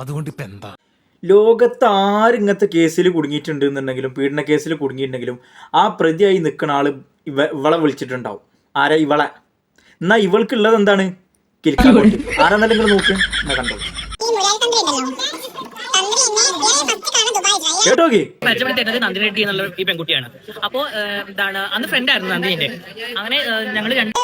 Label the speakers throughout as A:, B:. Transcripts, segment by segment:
A: അതുകൊണ്ട് ഇപ്പൊ എന്താ?
B: ലോകത്ത് ആര് ഇങ്ങനത്തെ കേസിൽ കുടുങ്ങിയിട്ടുണ്ട് എന്നുണ്ടെങ്കിലും, പീഡന കേസിൽ കുടുങ്ങിയിട്ടുണ്ടെങ്കിലും ആ പ്രതിയായി നിൽക്കുന്ന ആള് ഇവളെ വിളിച്ചിട്ടുണ്ടാവും. ആരാ? ഇവളെ. എന്നാ ഇവൾക്കുള്ളത് എന്താണ്? കിൽക്കാക്കോട്ട്. ആരാന്നല്ല നിങ്ങൾ നോക്ക്, എന്നാ കണ്ടോ കേട്ടോക്കി.
C: പരിചയപ്പെടുത്തേണ്ടത് നന്ദിനി റെഡ്ഡി എന്നുള്ള ഈ പെൺകുട്ടിയാണ്. അപ്പോ എന്താണ്, അന്ന് ഫ്രണ്ട് ആയിരുന്നു നന്ദിനിന്റെ. അങ്ങനെ ഞങ്ങൾ രണ്ട്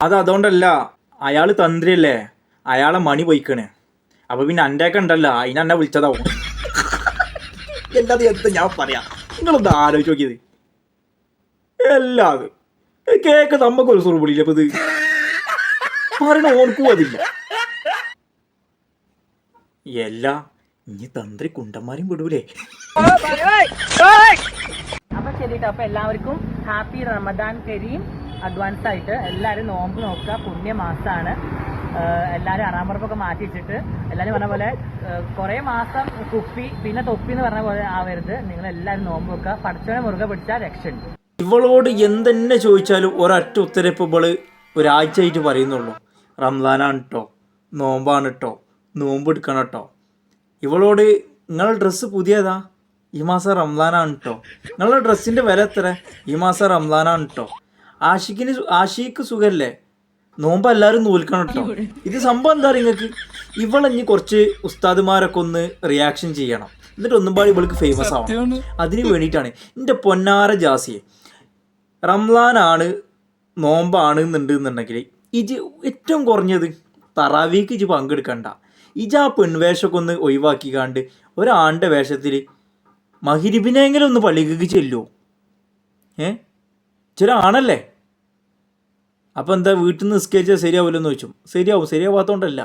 B: അത് അതുകൊണ്ടല്ല, അയാള് തന്ത്രിയല്ലേ, അയാളെ മണി പോയിക്കണേ. അപ്പൊ പിന്നെ അൻ്റെയൊക്കെ ഉണ്ടല്ലോ, അതിനെന്നെ വിളിച്ചതാവും. എല്ലാതും എന്താ ഞാൻ പറയാം, നിങ്ങളൊന്ന് ആലോചിച്ച് നോക്കിയത്. എല്ലാതും കേക്ക് നമുക്കൊരു സുറുപൊളിയില്ല. അപ്പൊ ഇത് പറയണ ഓർക്കും അതില്ല. എല്ലാ ഇനി തന്ത്രി കുണ്ടന്മാരും വിടൂലേ.
C: അപ്പൊ ശരിട്ടോ. അപ്പൊ എല്ലാവർക്കും ഹാപ്പി റമദാൻ കരീം. അഡ്വാൻസ് ആയിട്ട് എല്ലാവരും നോമ്പ് നോക്കുക, പുണ്യമാസമാണ്. എല്ലാവരും അറാമ്പറപ്പൊക്കെ മാറ്റി വെച്ചിട്ട് എല്ലാവരും പറഞ്ഞ പോലെ കുറേ മാസം കുപ്പി പിന്നെ തൊപ്പി എന്ന് പറഞ്ഞ പോലെ ആവരുത്. നിങ്ങൾ എല്ലാവരും നോമ്പ് വെക്കുക. പഠിച്ചവനെ മുറുകെ പിടിച്ചാൽ രക്ഷയുണ്ട്.
B: ഇവളോട് എന്തെന്നെ ചോദിച്ചാലും ഒരൊറ്റ ഉത്തരപ്പ് ഇവള് ഒരാഴ്ചയായിട്ട് പറയുന്നുള്ളൂ. റംസാനാണ് കേട്ടോ, നോമ്പാണ് കേട്ടോ, നോമ്പ് എടുക്കണം കേട്ടോ. ഇവളോട് നിങ്ങളുടെ ഡ്രസ്സ് പുതിയതാ, ഈ മാസം റംസാനാണ് കേട്ടോ, നിങ്ങളുടെ ഡ്രസ്സിൻ്റെ വില എത്ര, ഈ മാസം റംസാനാണ് കേട്ടോ, ആഷിക്ക് സുഖല്ലേ, നോമ്പ് എല്ലാവരും നോൽക്കണം കേട്ടോ. ഇത് സംഭവം എന്താ നിങ്ങൾക്ക്? ഇവളഞ്ഞ് കുറച്ച് ഉസ്താദുമാരൊക്കെ ഒന്ന് റിയാക്ഷൻ ചെയ്യണം, എന്നിട്ട് ഒന്നും പാടി ഇവൾക്ക് ഫേമസ് ആവണം. അതിന് വേണ്ടിയിട്ടാണ് എൻ്റെ പൊന്നാര ജാസിയെ. റംസാനാണ് നോമ്പാണ് എന്നുണ്ടെങ്കിൽ ഇജ് ഏറ്റവും കുറഞ്ഞത് തറാവീക്ക് ഇജ് പങ്കെടുക്കണ്ട. ഇജ് ആ പെൺവേഷമൊക്കെ ഒന്ന് ഒഴിവാക്കിക്കാണ്ട് ഒരാണിൻ്റെ വേഷത്തിൽ മഗ്‌രിബിനെങ്കിലും ഒന്ന് പള്ളിക്ക് ചെല്ലുമോ? ചില ആണല്ലേ. അപ്പം എന്താ, വീട്ടിൽ നിന്ന് നിസ്കരിച്ചാൽ ശരിയാവില്ലെന്ന് ചോദിച്ചു. ശരിയാവാത്തോണ്ടല്ല,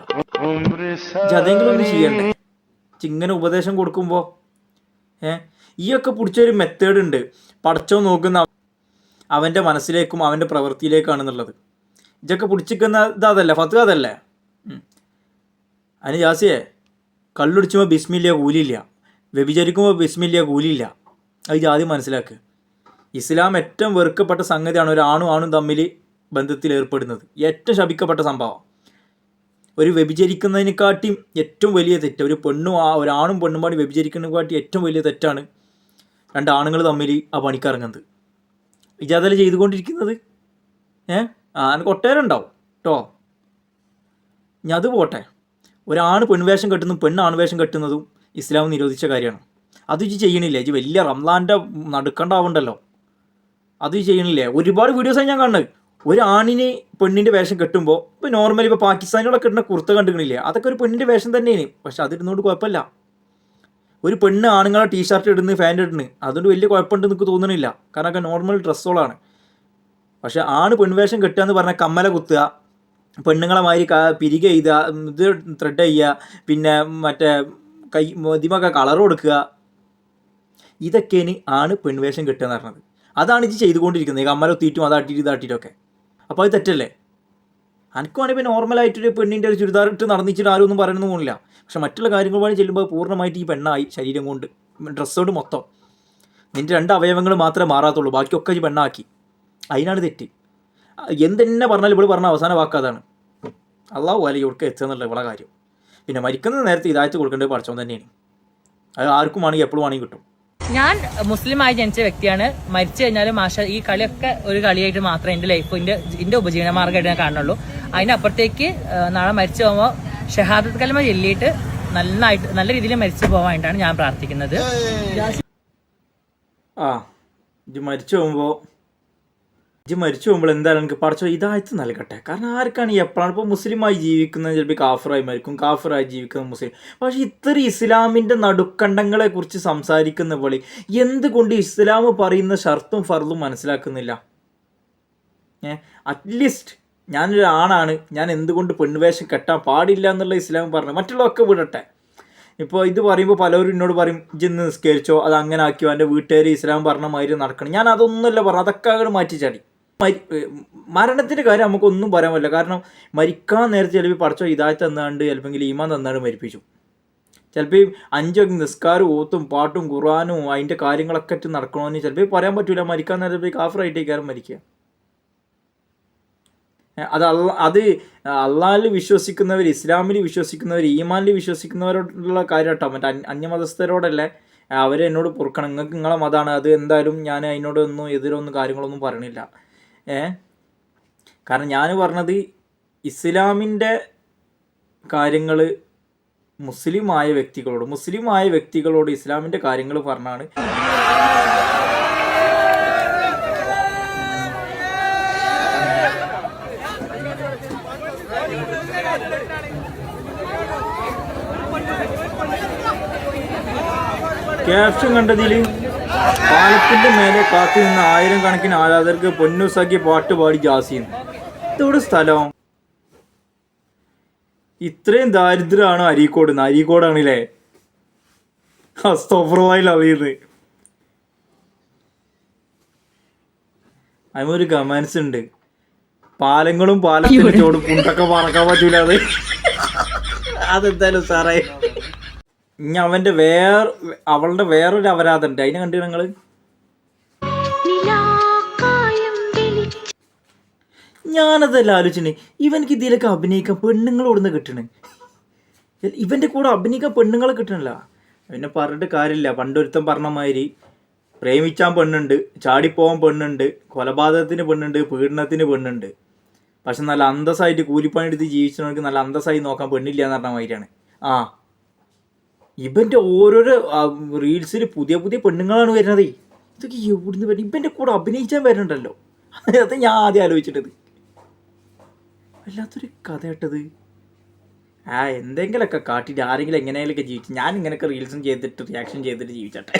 B: അതെങ്കിലും ഒന്ന് ചെയ്യണ്ടേ. ഇങ്ങനെ ഉപദേശം കൊടുക്കുമ്പോൾ ഈയൊക്കെ പിടിച്ചൊരു മെത്തേഡ് ഉണ്ട്. പടച്ചോ നോക്കുന്ന അവൻ്റെ മനസ്സിലേക്കും അവൻ്റെ പ്രവൃത്തിയിലേക്കാണെന്നുള്ളത്. ഇതൊക്കെ പിടിച്ചിരിക്കുന്ന ഇതല്ല, ഫത്ത് അതല്ലേ. അതിന് ജാസിയെ, കള്ളുടിച്ചുമ്പോൾ ബിസ്മില്ല കൂലിയില്ല, വ്യഭിചരിക്കുമ്പോൾ ബിസ്മില്ല കൂലിയില്ല. അത് ജാതി മനസ്സിലാക്കുക. ഇസ്ലാം ഏറ്റവും വെറുക്കപ്പെട്ട സംഗതിയാണ് ഒരാണും ആണും തമ്മിൽ ബന്ധത്തിൽ ഏർപ്പെടുന്നത്. ഏറ്റവും ശപിക്കപ്പെട്ട സംഭവം. ഒരു വ്യഭിചരിക്കുന്നതിനെക്കാട്ടിയും ഏറ്റവും വലിയ തെറ്റ്, ഒരാണും പെണ്ണും പാടി വ്യഭിചരിക്കുന്നതിനെക്കാട്ടി ഏറ്റവും വലിയ തെറ്റാണ് രണ്ടാണുങ്ങൾ തമ്മിൽ ആ പണിക്കിറങ്ങുന്നത്. ഇജാതല്ല ചെയ്തുകൊണ്ടിരിക്കുന്നത്. എനിക്ക് ഒട്ടേറെ ഉണ്ടാവും കേട്ടോ. ഇനി അത് പോട്ടെ, ഒരാണ് പെൺവേഷം കെട്ടുന്നതും പെണ്ണ് ആൺവേഷം കെട്ടുന്നതും ഇസ്ലാം നിരോധിച്ച കാര്യമാണ്. അത് ഇജ് ചെയ്യണില്ലേ? ഇജ് വലിയ റംസാൻ്റെ നടുക്കണ്ടാവുണ്ടല്ലോ, അത് ചെയ്യണില്ലേ? ഒരുപാട് വീഡിയോസാണ് ഞാൻ കാണുന്നത്. ഒരു ആണിന് പെണ്ണിൻ്റെ വേഷം കെട്ടുമ്പോൾ ഇപ്പോൾ നോർമലി ഇപ്പോൾ പാകിസ്ഥാനികളൊക്കെ കിട്ടുന്ന കുർത്ത കണ്ടുകണില്ലേ, അതൊക്കെ ഒരു പെണ്ണിൻ്റെ വേഷം തന്നെയാണ്. പക്ഷെ അതിരുന്നോണ്ട് കുഴപ്പമില്ല. ഒരു പെണ്ണ് ആണുങ്ങളെ ടീഷർട്ട് ഇടുന്നു, പാൻറ് ഇടുന്നു, അതുകൊണ്ട് വലിയ കുഴപ്പമുണ്ടെന്ന് എനിക്ക് തോന്നണില്ല. കാരണം ഒക്കെ നോർമൽ ഡ്രസ്സുകളാണ്. പക്ഷെ ആണ് പെൺവേഷം കെട്ടുക എന്ന് പറഞ്ഞാൽ കമ്മല കുത്തുക, പെണ്ണുങ്ങളെ മാതിരി പിരിക ചെയ്യുക, ഇത് ത്രെഡ് ചെയ്യുക, പിന്നെ മറ്റേ ഇതിമൊക്കെ കളർ കൊടുക്കുക, ഇതൊക്കെയാണ് ആണ് പെൺവേഷം കെട്ടുക എന്ന് പറഞ്ഞത്. അതാണ് ഇത് ചെയ്തുകൊണ്ടിരിക്കുന്നത്. കമ്മല കുത്തിയിട്ടും ഇതാട്ടിയിട്ടൊക്കെ. അപ്പോൾ അത് തെറ്റല്ലേ? എനിക്കുവാണെങ്കിൽ ഇപ്പോൾ നോർമലായിട്ടൊരു പെണ്ണിൻ്റെ ഒരു ചുരിദാർ ഇട്ട് നടന്നിച്ചിട്ട് ആരും ഒന്നും പറയണമെന്ന് തോന്നില്ല. പക്ഷെ മറ്റുള്ള കാര്യങ്ങളുമായി ചെല്ലുമ്പോൾ പൂർണ്ണമായിട്ട് ഈ പെണ്ണായി, ശരീരം കൊണ്ട് ഡ്രസ്സോട് മൊത്തം. നിൻ്റെ 2 അവയവങ്ങൾ മാത്രമേ മാറാത്തുള്ളൂ, ബാക്കിയൊക്കെ ഈ പെണ്ണാക്കി. അതിനാണ് തെറ്റ്. എന്തെന്നെ പറഞ്ഞാലും ഇവിടെ പറഞ്ഞ അവസാന വാക്കതാണ് അള്ളാഹു അലി ഇവിടേക്ക് എത്തുക എന്നുള്ള ഇവിടെ കാര്യം. പിന്നെ മരിക്കുന്ന നേരത്തെ ഇതായിട്ട് കൊടുക്കേണ്ടത് പഠിച്ചവൻ തന്നെയാണ്. അത് ആർക്കും വേണമെങ്കിൽ എപ്പോഴും വേണമെങ്കിൽ കിട്ടും.
C: ഞാൻ മുസ്ലിമായി ജനിച്ച വ്യക്തിയാണ്. മരിച്ചു കഴിഞ്ഞാലും ഈ കളിയൊക്കെ ഒരു കളിയായിട്ട് മാത്രമേ എൻ്റെ ലൈഫ്, എൻ്റെ ഉപജീവന മാർഗ്ഗമായിട്ട് ഞാൻ കാണുള്ളൂ. അതിനപ്പുറത്തേക്ക് നാളെ മരിച്ചു പോകുമ്പോൾ ഷഹാദത്ത് കലിമ ചൊല്ലിയിട്ട് നല്ല രീതിയിൽ മരിച്ചു പോകാനായിട്ടാണ് ഞാൻ പ്രാർത്ഥിക്കുന്നത്.
B: ഇജ് മരിച്ചു പോകുമ്പോൾ എന്തായാലും എനിക്ക് പഠിച്ചോ ഇതായിട്ട് നൽകട്ടെ. കാരണം ആർക്കാണ് എപ്പോഴാണ് ഇപ്പോൾ മുസ്ലിമായി ജീവിക്കുന്നത്, ചിലപ്പോൾ കാഫറായി മരിക്കും, കാഫറായി ജീവിക്കുന്ന മുസ്ലിം. പക്ഷേ ഇത്ര ഇസ്ലാമിൻ്റെ നടുക്കണ്ടങ്ങളെ കുറിച്ച് സംസാരിക്കുന്ന പോലെ എന്തുകൊണ്ട് ഇസ്ലാം പറയുന്ന ഷർത്തും ഫർളും മനസ്സിലാക്കുന്നില്ല? അറ്റ്ലീസ്റ്റ് ഞാനൊരു ആണാണ്, ഞാൻ എന്തുകൊണ്ട് പെൺവേഷം കെട്ടാൻ പാടില്ല എന്നുള്ള ഇസ്ലാം പറഞ്ഞു. മറ്റുള്ളതൊക്കെ വിടട്ടെ. ഇപ്പോൾ ഇത് പറയുമ്പോൾ പലരും എന്നോട് പറയും ഇജ്ജ് നിസ്കരിച്ചോ, അത് അങ്ങനെ ആക്കിയോ, എൻ്റെ വീട്ടുകാർ ഇസ്ലാം പറഞ്ഞ മാതിരി നടക്കണം. ഞാൻ അതൊന്നുമല്ല പറഞ്ഞു, അതൊക്കെ അങ്ങോട്ട് മാറ്റിച്ചാടി. മരണത്തിൻ്റെ കാര്യം നമുക്കൊന്നും പറയാൻ പറ്റില്ല. കാരണം മരിക്കാൻ നേരത്തെ ചിലപ്പോൾ പടച്ചോ ഹിദായത്ത് തന്നാണ്ട് ചിലപ്പോൾ ഈമാൻ തന്നാണ്ട് മരിപ്പിച്ചു. ചിലപ്പോൾ 5 നിസ്കാരം ഓത്തും പാട്ടും ഖുർആനും അതിൻ്റെ കാര്യങ്ങളൊക്കെ നടക്കണമെന്ന് ചിലപ്പോൾ പറയാൻ പറ്റില്ല. മരിക്കാൻ നേരത്തെ കാഫറായിട്ടേക്കാരും മരിക്കുക. അത് അള്ളാഹിൽ വിശ്വസിക്കുന്നവർ, ഇസ്ലാമിൽ വിശ്വസിക്കുന്നവർ, ഈമാനിൽ വിശ്വസിക്കുന്നവരോടുള്ള കാര്യം കേട്ടോ. മറ്റേ അന്യമതസ്ഥരോടല്ലേ അവരെ എന്നോട് പൊറുക്കണം, നിങ്ങൾക്ക് നിങ്ങളെ മതമാണ്, അത് എന്തായാലും ഞാൻ അതിനോടൊന്നും എതിരൊന്നും കാര്യങ്ങളൊന്നും പറയണില്ല. കാരണം ഞാൻ പറഞ്ഞത് ഇസ്ലാമിൻ്റെ കാര്യങ്ങൾ മുസ്ലിമായ വ്യക്തികളോട് ഇസ്ലാമിൻ്റെ കാര്യങ്ങൾ പറഞ്ഞാണ്. ക്യാപ്ഷൻ കണ്ടതിൽ പാലത്തിൻ്റെ മേലെ കാത്തു നിന്ന് 1000 കണക്കിന് ആരാധകർക്ക് പൊന്നൂസാക്കി പാട്ട് പാടി ജാസിയും. ഇതോടെ സ്ഥലം ഇത്രയും ദാരിദ്ര്യമാണോ അരീക്കോടാണല്ലേ? അസ്തോഫറുമായി അറിയുന്നത്. അതിനൊരു കമൻസ് ഉണ്ട്, പാലങ്ങളും പാലത്തിൻ്റെ ചോടും പുണ്ടൊക്കെ പറക്കാൻ പറ്റൂല. അതെന്തായാലും സാറേ, ഇനി അവളുടെ വേറൊരു അപരാധം ഉണ്ട്, അതിനെ കണ്ടു നിങ്ങൾ. ഞാനതല്ല ആലോചിച്ചേ, ഇവനക്ക് ഇതിലൊക്കെ അഭിനയിക്കാൻ പെണ്ണുങ്ങളോടുന്ന് കിട്ടണേ. ഇവൻ്റെ കൂടെ അഭിനയിക്കാൻ പെണ്ണുങ്ങളെ കിട്ടണില്ല. പിന്നെ പറഞ്ഞിട്ട് കാര്യമില്ല. പണ്ടൊരുത്തം പറഞ്ഞ മാതിരി പ്രേമിച്ചാൻ പെണ്ണുണ്ട്, ചാടിപ്പോവാൻ പെണ്ണുണ്ട്, കൊലപാതകത്തിന് പെണ്ണുണ്ട്, പീഡനത്തിന് പെണ്ണുണ്ട്. പക്ഷെ നല്ല അന്തസ്സായിട്ട് കൂലിപ്പണി എടുത്ത് ജീവിച്ചവർക്ക് നല്ല അന്തസ്സായി നോക്കാൻ പെണ്ണില്ല എന്ന് പറഞ്ഞ മാതിരിയാണ്. ഇവൻ്റെ ഓരോരോ റീൽസിൽ പുതിയ പെണ്ണുങ്ങളാണ് വരുന്നത്. ഇതൊക്കെ എവിടുന്ന് വരും? ഇവൻ്റെ കൂടെ അഭിനയിച്ചാൻ വരുന്നുണ്ടല്ലോ. അത് ഞാൻ ആദ്യം ആലോചിച്ചിട്ടത്. വല്ലാത്തൊരു കഥ കേട്ടത്. എന്തെങ്കിലുമൊക്കെ കാട്ടിയിട്ട് ആരെങ്കിലും എങ്ങനെയൊക്കെ ജീവിച്ചു. ഞാൻ ഇങ്ങനെയൊക്കെ റീൽസും ചെയ്തിട്ട് റിയാക്ഷൻ ചെയ്തിട്ട് ജീവിച്ചട്ടെ.